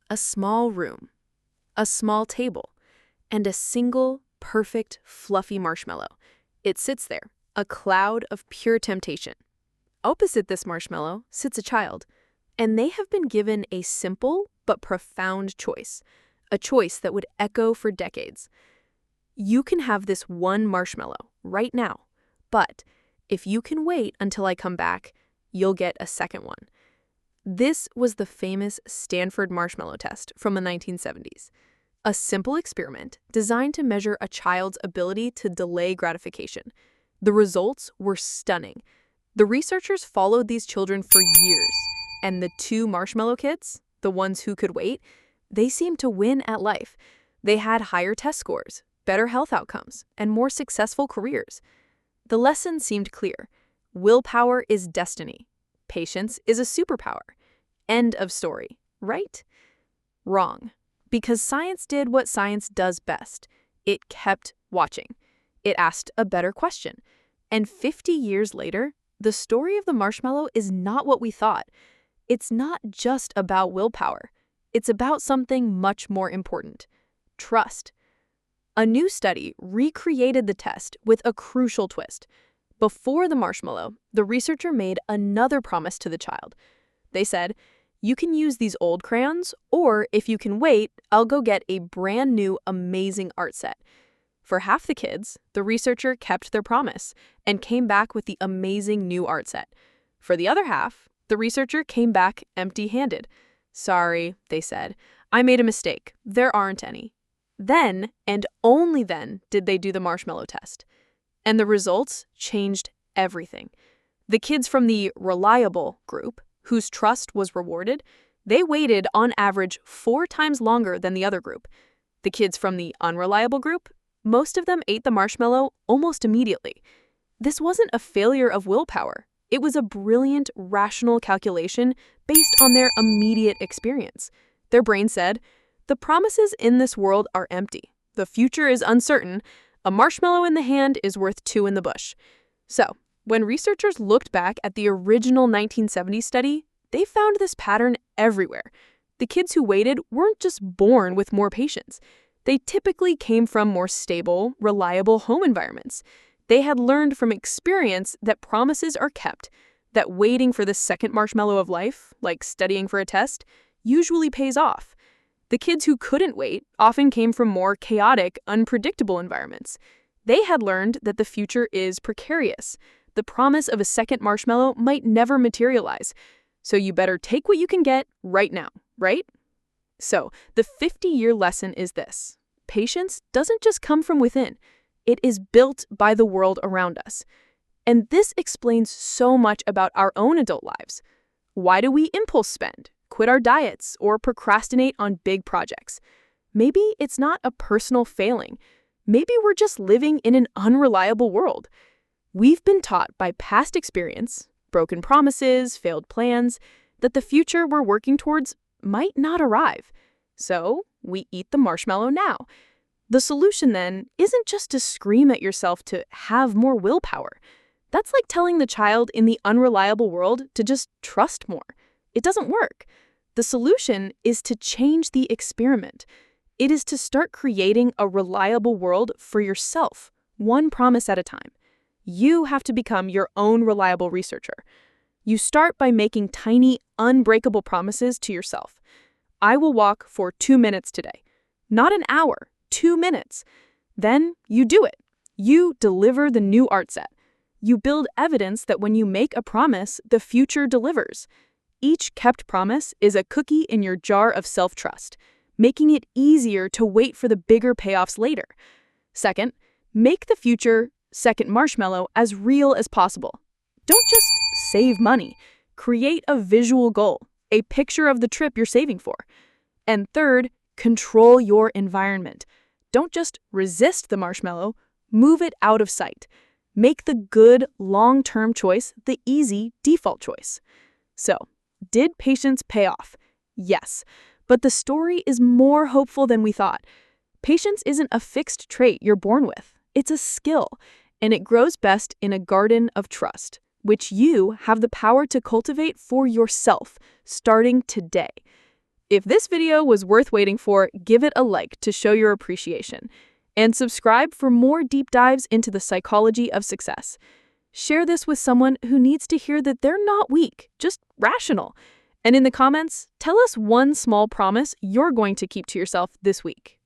A small room, a small table, and a single, perfect, fluffy marshmallow. It sits there, a cloud of pure temptation. Opposite this marshmallow sits a child, and they have been given a simple but profound choice, a choice that would echo for decades. You can have this one marshmallow right now, but if you can wait until I come back, you'll get a second one. This was the famous Stanford Marshmallow Test from the 1970s, a simple experiment designed to measure a child's ability to delay gratification. The results were stunning. The researchers followed these children for years, and the two marshmallow kids, the ones who could wait, they seemed to win at life. They had higher test scores, better health outcomes, and more successful careers. The lesson seemed clear. Willpower is destiny. Patience is a superpower. End of story, right? Wrong. Because science did what science does best. It kept watching. It asked a better question. And 50 years later, the story of the marshmallow is not what we thought. It's not just about willpower. It's about something much more important: trust. A new study recreated the test with a crucial twist. Before the marshmallow, the researcher made another promise to the child. They said, "You can use these old crayons, or if you can wait, I'll go get a brand new amazing art set." For half the kids, the researcher kept their promise and came back with the amazing new art set. For the other half, the researcher came back empty-handed. "Sorry," they said, "I made a mistake. There aren't any." Then, and only then, did they do the marshmallow test. And the results changed everything. The kids from the reliable group, whose trust was rewarded, they waited on average 4 times longer than the other group. The kids from the unreliable group, most of them ate the marshmallow almost immediately. This wasn't a failure of willpower. It was a brilliant, rational calculation based on their immediate experience. Their brain said, "The promises in this world are empty. The future is uncertain. A marshmallow in the hand is worth 2 in the bush." So, when researchers looked back at the original 1970 study, they found this pattern everywhere. The kids who waited weren't just born with more patience. They typically came from more stable, reliable home environments. They had learned from experience that promises are kept, that waiting for the second marshmallow of life, like studying for a test, usually pays off. The kids who couldn't wait often came from more chaotic, unpredictable environments. They had learned that the future is precarious. The promise of a second marshmallow might never materialize. So you better take what you can get right now, right? So the 50-year lesson is this: patience doesn't just come from within. It is built by the world around us. And this explains so much about our own adult lives. Why do we impulse spend, quit our diets, or procrastinate on big projects? Maybe it's not a personal failing. Maybe we're just living in an unreliable world. We've been taught by past experience, broken promises, failed plans, that the future we're working towards might not arrive. So we eat the marshmallow now. The solution, then, isn't just to scream at yourself to have more willpower. That's like telling the child in the unreliable world to just trust more. It doesn't work. The solution is to change the experiment. It is to start creating a reliable world for yourself, one promise at a time. You have to become your own reliable researcher. You start by making tiny, unbreakable promises to yourself. I will walk for 2 minutes today. Not an hour, 2 minutes. Then you do it. You deliver the new art set. You build evidence that when you make a promise, the future delivers. Each kept promise is a cookie in your jar of self-trust, making it easier to wait for the bigger payoffs later. Second, make the future second marshmallow as real as possible. Don't just save money. Create a visual goal, a picture of the trip you're saving for. And third, control your environment. Don't just resist the marshmallow, move it out of sight. Make the good, long-term choice the easy default choice. So, did patience pay off? Yes, but the story is more hopeful than we thought. Patience isn't a fixed trait you're born with. It's a skill, and it grows best in a garden of trust, which you have the power to cultivate for yourself, starting today. If this video was worth waiting for, give it a like to show your appreciation. And subscribe for more deep dives into the psychology of success. Share this with someone who needs to hear that they're not weak, just rational. And in the comments, tell us one small promise you're going to keep to yourself this week.